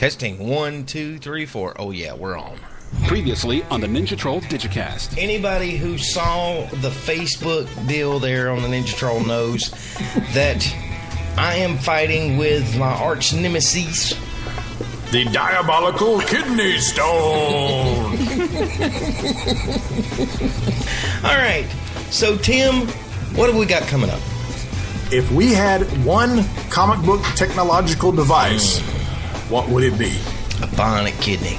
Testing 1, 2, 3, 4. Oh yeah, we're on. Previously on the Ninja Troll Digicast. Anybody who saw the Facebook deal there on the Ninja Troll knows that I am fighting with my arch nemesis, the diabolical kidney stone. All right, so Tim, what have we got coming up? If we had one comic book technological device, what would it be? A bionic kidney.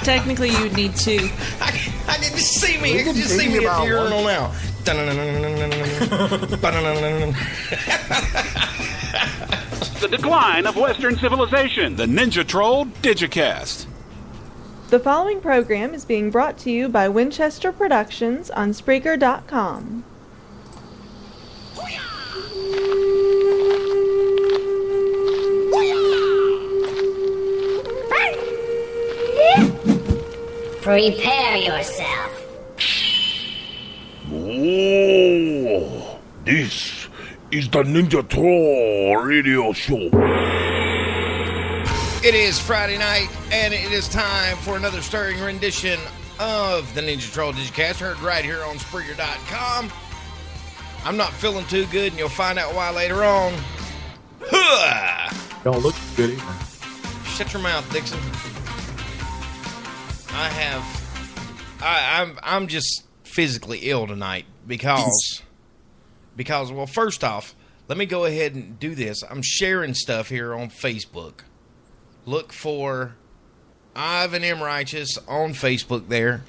Technically, you'd need two. I can just see me. I can just see me at the urinal now. The decline of Western civilization. The Ninja Troll Digicast. The following program is being brought to you by Winchester Productions on Spreaker.com. Prepare yourself. Oh, this is the Ninja Troll radio show. It is Friday night, and it is time for another stirring rendition of the Ninja Troll Digicast, heard right here on Spreaker.com. I'm not feeling too good, and you'll find out why later on. Don't look good either. Shut your mouth, Dixon. I'm just physically ill tonight because, well, first off, let me go ahead and do this. I'm sharing stuff here on Facebook. Look for Ivan M. Righteous on Facebook there,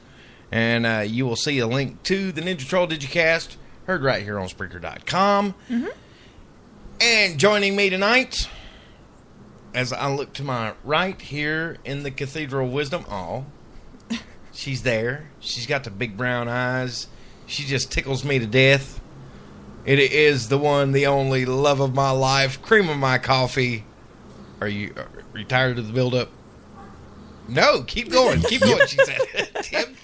and you will see a link to the Ninja Troll Digicast, heard right here on Spreaker.com. Mm-hmm. And joining me tonight, as I look to my right here in the Cathedral of Wisdom, she's there. She's got the big brown eyes. She just tickles me to death. It is the one, the only love of my life, cream of my coffee. Are you tired of the build-up? No, keep going. Keep going, she said.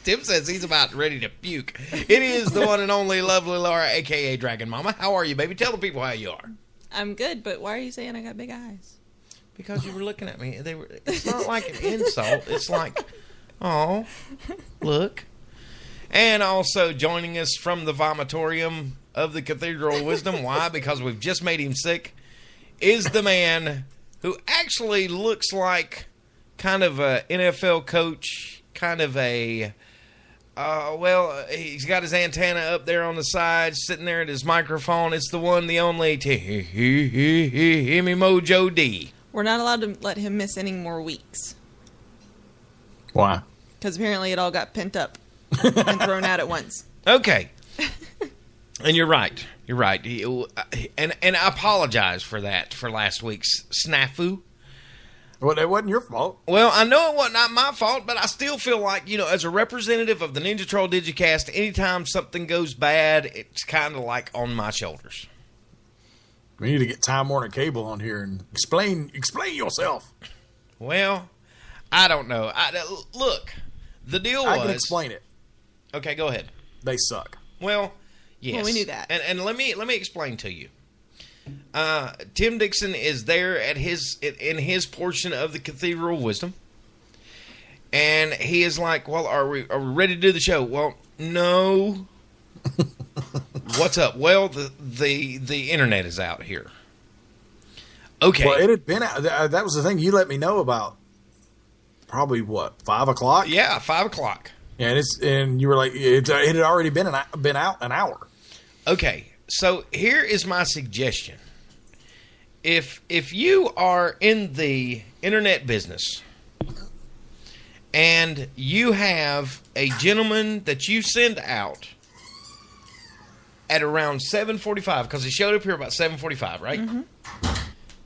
Tim says he's about ready to puke. It is the one and only lovely Laura, a.k.a. Dragon Mama. How are you, baby? Tell the people how you are. I'm good, but why are you saying I got big eyes? Because you were looking at me. It's not like an insult. It's like, oh, look. And also joining us from the vomitorium of the Cathedral of Wisdom. Why? Because we've just made him sick. Is the man who actually looks like kind of a NFL coach, kind of a, he's got his antenna up there on the side, sitting there at his microphone. It's the one, the only, Timmy Mojo D. We're not allowed to let him miss any more weeks. Why? Because apparently it all got pent up and thrown out at once. Okay. And you're right. You're right. And I apologize for that, for last week's snafu. Well, it wasn't your fault. Well, I know it was not my fault, but I still feel like, as a representative of the Ninja Troll Digicast, anytime something goes bad, it's kind of like on my shoulders. We need to get Time Warner Cable on here and explain yourself. Well, I don't know. Look, the deal was... I can explain it. Okay, go ahead. They suck. Well, yes. Well, we knew that. And let me explain to you. Tim Dixon is there at in his portion of the Cathedral of Wisdom, and he is like, "Well, are we ready to do the show?" Well, no. What's up? Well, the internet is out here. Okay. Well, it had been out. That was the thing you let me know about. Probably what, 5 o'clock? Yeah, 5 o'clock. And you were like, it had already been out an hour. Okay. So here is my suggestion. If you are in the internet business and you have a gentleman that you send out at around 7:45, because he showed up here about 7:45, right? Mm-hmm.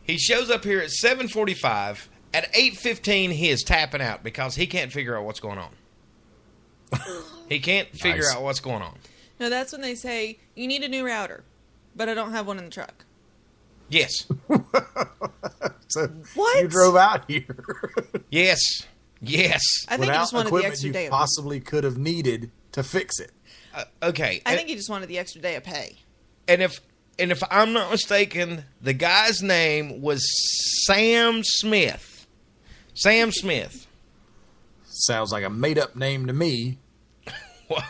He shows up here at 7:45. At 8:15, he is tapping out because he can't figure out what's going on. He can't figure out what's going on. No, that's when they say, you need a new router, but I don't have one in the truck. Yes. So what? You drove out here. Yes. I think he just wanted the extra day. You possibly could have needed to fix it. Okay. I think he just wanted the extra day of pay. And if and if I'm not mistaken, the guy's name was Sam Smith. Sam Smith. Sounds like a made-up name to me. Well,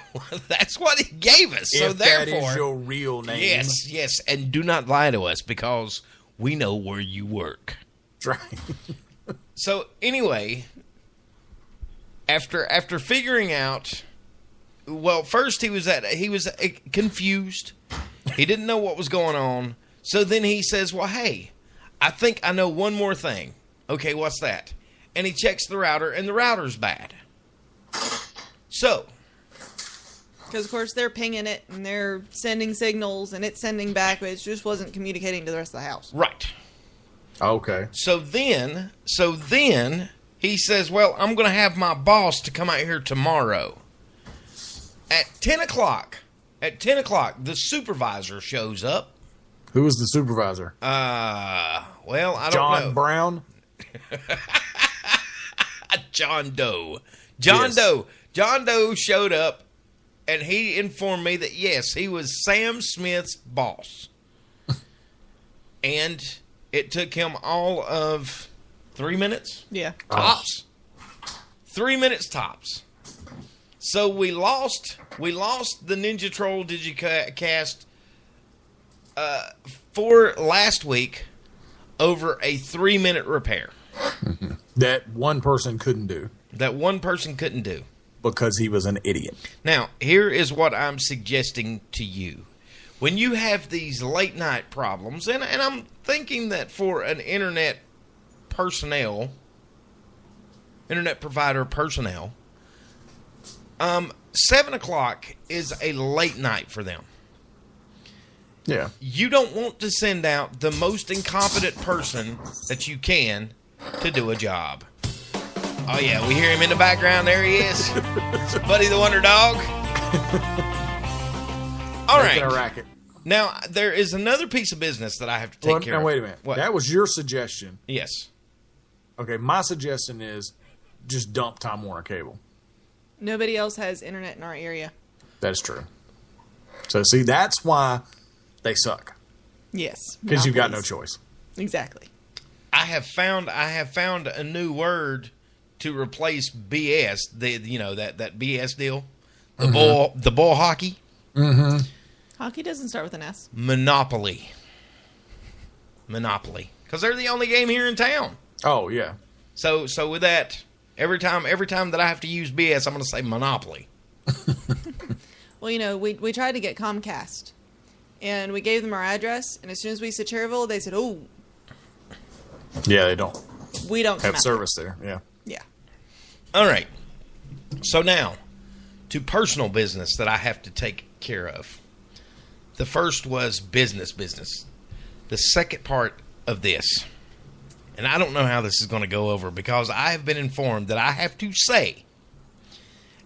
that's what he gave us. So If therefore, that is your real name. yes, and do not lie to us because we know where you work. That's right. So anyway, after figuring out, well, first he was confused. He didn't know what was going on. So then he says, "Well, hey, I think I know one more thing." Okay, what's that? And he checks the router, and the router's bad. So, Because, of course, they're pinging it, and they're sending signals, and it's sending back, but it just wasn't communicating to the rest of the house. right. Okay. So then he says, "Well, I'm going to have my boss to come out here tomorrow at 10 o'clock." At 10 o'clock, the supervisor shows up. Who was the supervisor? Well, I don't know. John Brown? John Doe. John Doe showed up, and he informed me that, yes, he was Sam Smith's boss. And it took him all of 3 minutes? Yeah. Tops. 3 minutes tops. So we lost the Ninja Troll Digicast for last week over a 3-minute repair. That one person couldn't do. That one person couldn't do. Because he was an idiot. Now, here is what I'm suggesting to you. When you have these late night problems, and I'm thinking that for an internet provider personnel, 7 o'clock is a late night for them. Yeah. You don't want to send out the most incompetent person that you can to do a job. Oh, yeah, we hear him in the background. There he is. Buddy the Wonder Dog. All Making right. a racket. Now, there is another piece of business that I have to take care of. Now, wait a minute. What? That was your suggestion. Yes. Okay, my suggestion is just dump Time Warner Cable. Nobody else has internet in our area. That's true. So, see, that's why they suck. Yes. Because you've got no monopolies. choice. Exactly. I have found a new word to replace BS. That BS deal. The bull hockey. Mm-hmm. Hockey doesn't start with an S. Monopoly. Because they're the only game here in town. Oh, yeah. So with that, every time that I have to use BS, I'm going to say Monopoly. Well, we tried to get Comcast, and we gave them our address, and as soon as we said Cherryville, they said, "Oh, Yeah, they don't we don't come have out service there. Yeah. Yeah. All right. So now, to personal business that I have to take care of. The first was business. The second part of this, and I don't know how this is going to go over because I have been informed that I have to say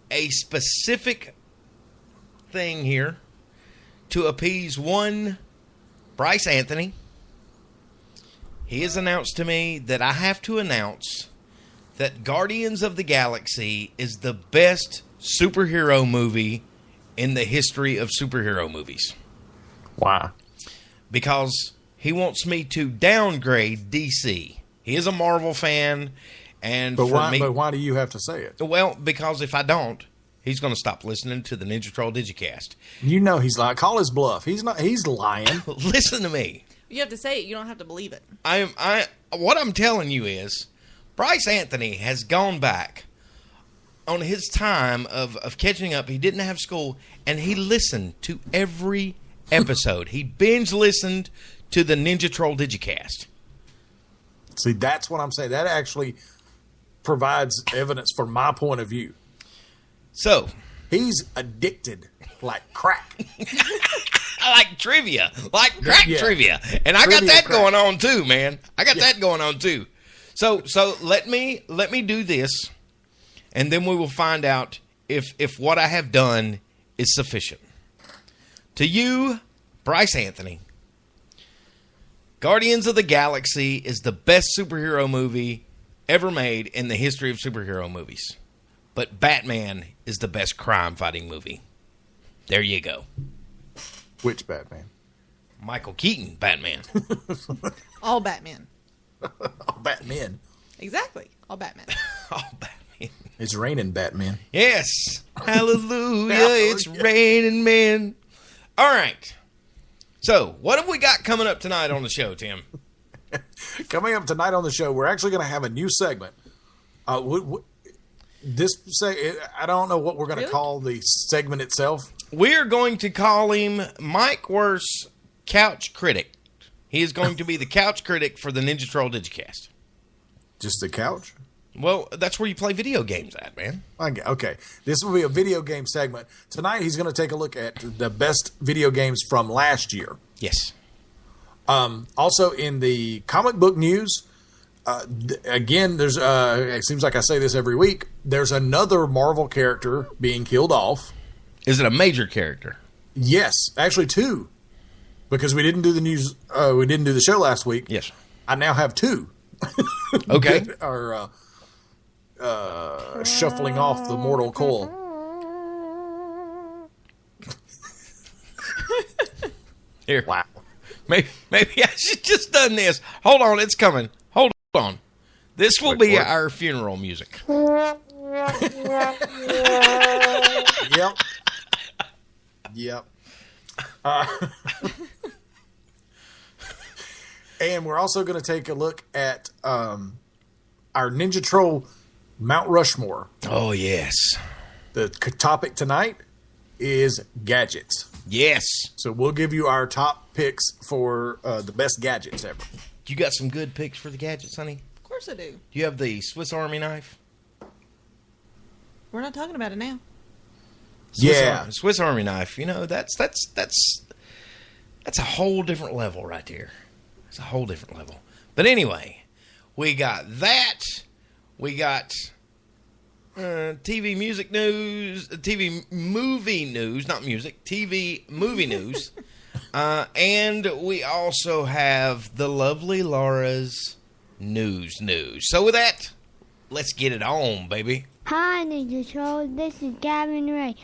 a specific thing here to appease one Bryce Anthony. He has announced to me that I have to announce that Guardians of the Galaxy is the best superhero movie in the history of superhero movies. Why? Because he wants me to downgrade DC. He is a Marvel fan, and But for me, why do you have to say it? well, because if I don't, he's going to stop listening to the Ninja Troll Digicast. You know he's like, call his bluff. He's not. He's lying. Listen to me. You have to say it. You don't have to believe it. What I'm telling you is, Bryce Anthony has gone back on his time of catching up. He didn't have school, and he listened to every episode. He binge listened to the Ninja Troll Digicast. See, that's what I'm saying. That actually provides evidence for my point of view. So, He's addicted like crack. I like trivia, like crack trivia, and I got Trivia that crack. going on too, man. I got that going on too. So let me do this, and then we will find out if what I have done is sufficient. To you, Bryce Anthony, Guardians of the Galaxy is the best superhero movie ever made in the history of superhero movies. But Batman is the best crime-fighting movie. There you go. Which Batman? Michael Keaton, Batman. All Batman. Oh, Batman. Exactly. All Batman. Oh, Batman. It's raining, Batman. Yes. Hallelujah. It's raining men. All right. So, what have we got coming up tonight on the show, Tim? Coming up tonight on the show, we're actually going to have a new segment. I don't know what we're going to call the segment itself. We're going to call him Mike Worse Couch Critic. He is going to be the couch critic for the Ninja Troll Digicast. Just the couch? Well, that's where you play video games at, man. Okay. This will be a video game segment. Tonight, he's going to take a look at the best video games from last year. Yes. Also, in the comic book news, again, there's it seems like I say this every week, there's another Marvel character being killed off. Is it a major character? Yes. Actually, two. Because we didn't do the news, we didn't do the show last week. Yes. I now have two. Okay. That are shuffling off the mortal coil. Here. Wow. Maybe I should just done this. Hold on, it's coming. Hold on. This will be our funeral music. Yep. And we're also going to take a look at our Ninja Troll Mount Rushmore. Oh, yes. The topic tonight is gadgets. Yes. So we'll give you our top picks for the best gadgets ever. You got some good picks for the gadgets, honey? Of course I do. Do you have the Swiss Army knife? We're not talking about it now. Swiss Army knife. You know, that's a whole different level right there. It's a whole different level. But anyway, we got that. We got TV music news, TV movie news, not music, TV movie news. And we also have the lovely Laura's news. So with that, let's get it on, baby. Hi, Ninja Troll. This is Gavin Ray.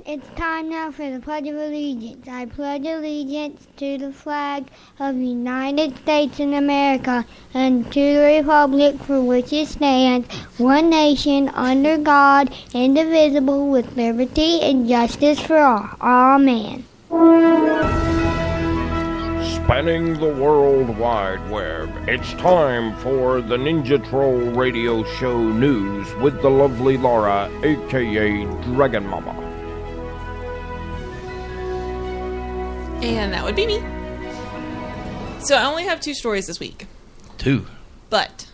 It's time now for the Pledge of Allegiance. I pledge allegiance to the flag of the United States of America and to the republic for which it stands, one nation, under God, indivisible, with liberty and justice for all. Amen. Spanning the World Wide Web, it's time for the Ninja Troll Radio Show News with the lovely Laura, a.k.a. Dragon Mama. And that would be me. So I only have 2 stories this week. 2. But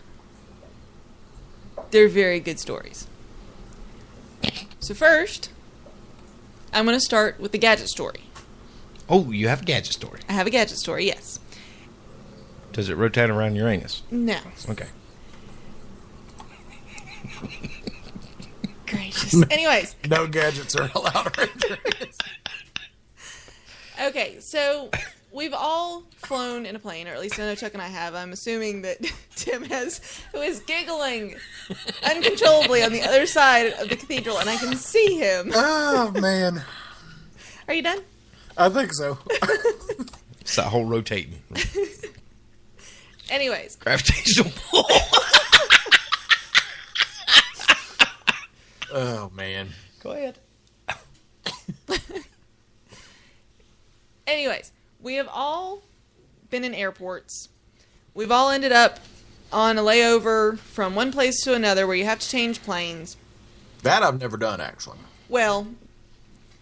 they're very good stories. So first, I'm going to start with the gadget story. Oh, you have a gadget story. I have a gadget story, yes. Does it rotate around Uranus? No. Okay. Gracious. Anyways. No gadgets are allowed around Uranus. Okay, so we've all flown in a plane, or at least I know Chuck and I have. I'm assuming that Tim who is giggling uncontrollably on the other side of the cathedral, and I can see him. Oh, man. Are you done? I think so. It's that whole rotating. Anyways. Gravitational pull. Oh, man. Go ahead. Anyways, we have all been in airports. We've all ended up on a layover from one place to another where you have to change planes. That I've never done, actually. Well,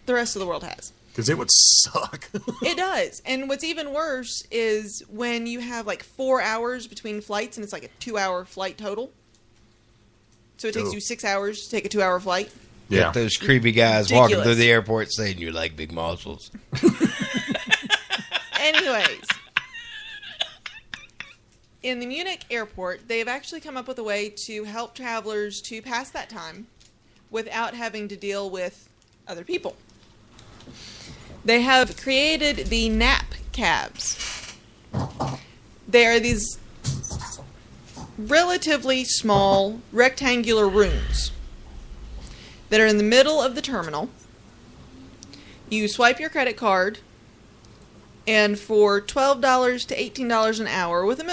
the rest of the world has. Because it would suck. It does. And what's even worse is when you have like 4 hours between flights and it's like a 2-hour flight total. So it takes you 6 hours to take a 2-hour flight. Yeah. Got those creepy guys Ridiculous. walking through the airport saying you like big muscles. Anyways, in the Munich airport, they've actually come up with a way to help travelers to pass that time without having to deal with other people. They have created the nap cabs. They are these relatively small rectangular rooms that are in the middle of the terminal. You swipe your credit card And for $12 to $18 an hour with a